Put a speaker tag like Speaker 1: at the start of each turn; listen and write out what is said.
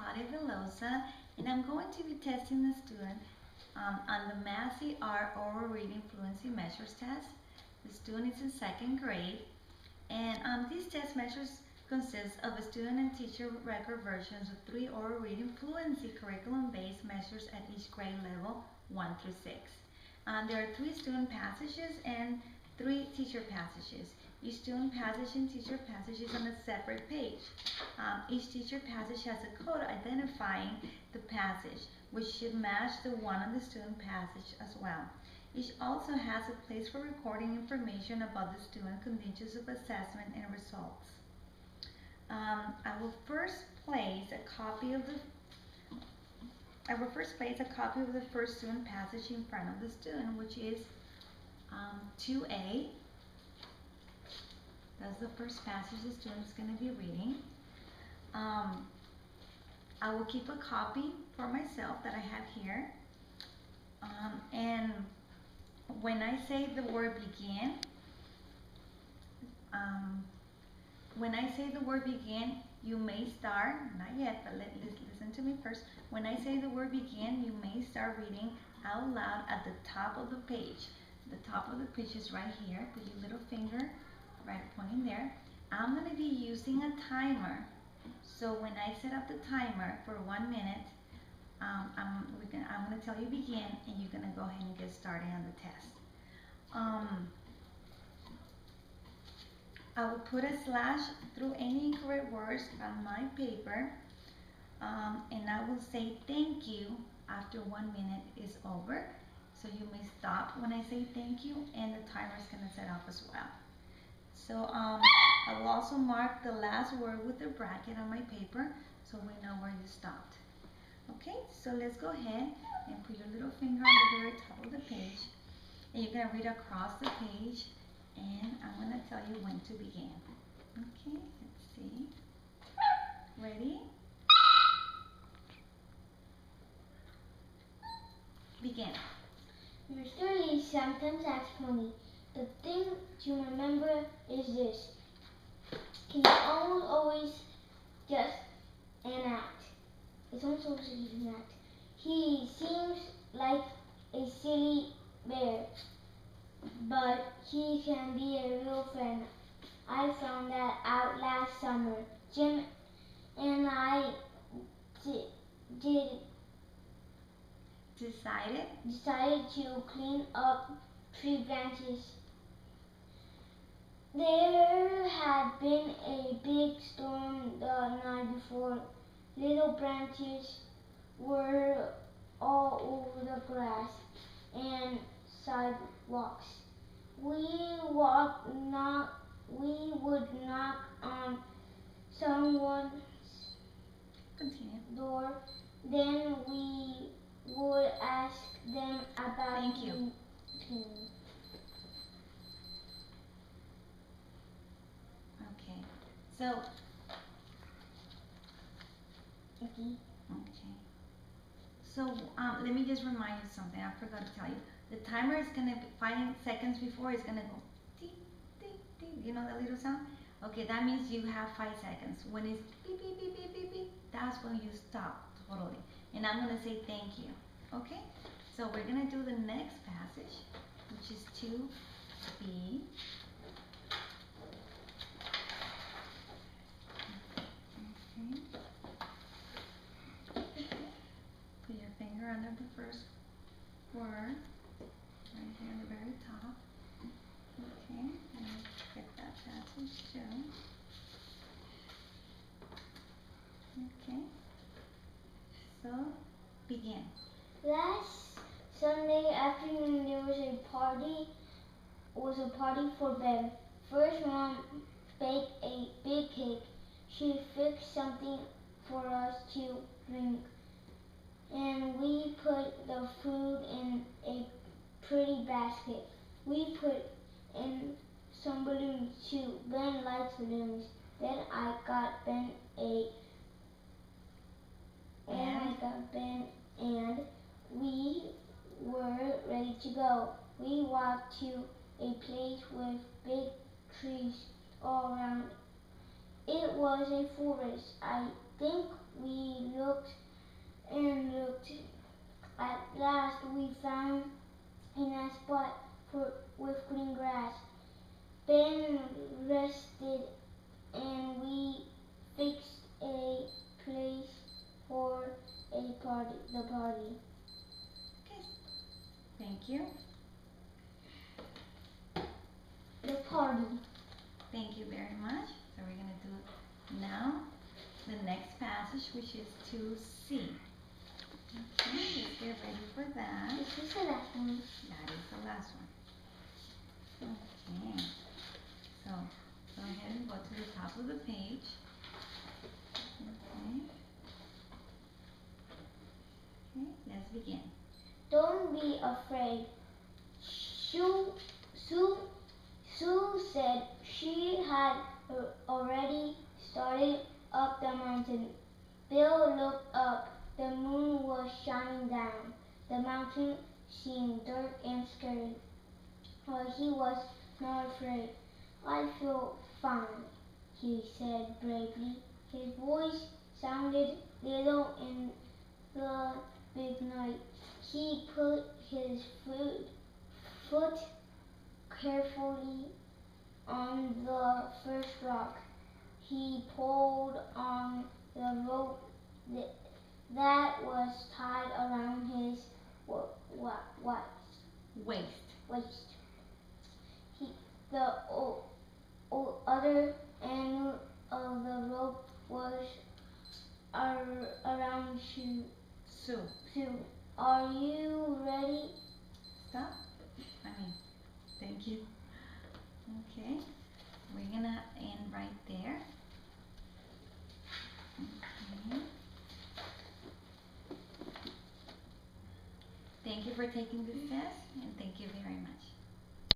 Speaker 1: Claudia Velosa, and I'm going to be testing the student on the MASI-R oral reading fluency measures test. The student is in second grade, and these test measures consist of a student and teacher record versions of 3 oral reading fluency curriculum-based measures at each grade level 1 through 6. There are 3 student passages and 3 teacher passages. Each student passage and teacher passage is on a separate page. Each teacher passage has a code identifying the passage, which should match the one on the student passage as well. Each also has a place for recording information about the student conditions of assessment and results. I will first place a copy of the first student passage in front of the student, which is 2A. That's the first passage the student is going to be reading. I will keep a copy for myself that I have here. And when I say the word begin, you may start, not yet, but listen to me first. When I say the word begin, you may start reading out loud at the top of the page. The top of the page is right here. Put your little finger right pointing there. I'm going to be using a timer. So when I set up the timer for 1 minute, I'm going to tell you begin, and you're going to go ahead and get started on the test. I will put a slash through any incorrect words on my paper, and I will say thank you after 1 minute is over. So you may stop when I say thank you, and the timer is going to set off as well. So I will also mark the last word with a bracket on my paper so we know where you stopped. Okay, so let's go ahead and put your little finger on the very top of the page, and you're going to read across the page, and I'm going to tell you when to begin. Okay, let's see. Ready? Begin.
Speaker 2: Mr. Lee sometimes asks for me. The thing to remember is this. He's almost always just an act. It's almost always just an act. He seems like a silly bear, but he can be a real friend. I found that out last summer. Jim and I decided to clean up tree branches. There had been a big storm the night before. Little branches were all over the grass and sidewalks. We would knock on someone's door, then we would ask them about
Speaker 1: Thank you. Okay, so
Speaker 2: Okay.
Speaker 1: So let me just remind you something. I forgot to tell you. The timer is going to be 5 seconds before it's going to go tick, tick, tick. You know that little sound? Okay, that means you have 5 seconds. When it's beep, beep, beep, beep, beep, beep, that's when you stop totally. And I'm going to say thank you. Okay? So we're going to do the next passage, which is 2B. Put your finger under the first word, right here on the very top. Okay, and get that passage too. Okay, so begin.
Speaker 2: Last Sunday afternoon there was a party for Ben. First, Mom baked a big cake. She fixed something for us to drink, and we put the food in a pretty basket. We put in some balloons too. Ben likes balloons. Then I got Ben and we were ready to go. We walked to a place with big trees all around. It was a forest. I think we looked nice spot with green grass. Ben rested and we fixed a place for the party.
Speaker 1: Okay. Thank you.
Speaker 2: The party.
Speaker 1: Thank you very much. So we're going to do now the next passage, which is 2C. Okay, let's get ready for that.
Speaker 2: This is the last one.
Speaker 1: That is the last one. Okay. So go ahead and go to the top of the page. Okay. Okay, let's begin.
Speaker 2: Don't be afraid. Sue said she had already started up the mountain. Bill looked up. The moon was shining down. The mountain seemed dark and scary, but he was not afraid. I feel fine, he said bravely. His voice sounded little in the big night. He put his foot carefully on the first rock. He pulled on the rope that was tied around his waist. The other end of the rope was around
Speaker 1: Sue.
Speaker 2: Are you ready?
Speaker 1: Stop. Thank you. Okay. We're going to end right there. Okay. Thank you for taking this test, and thank you very much.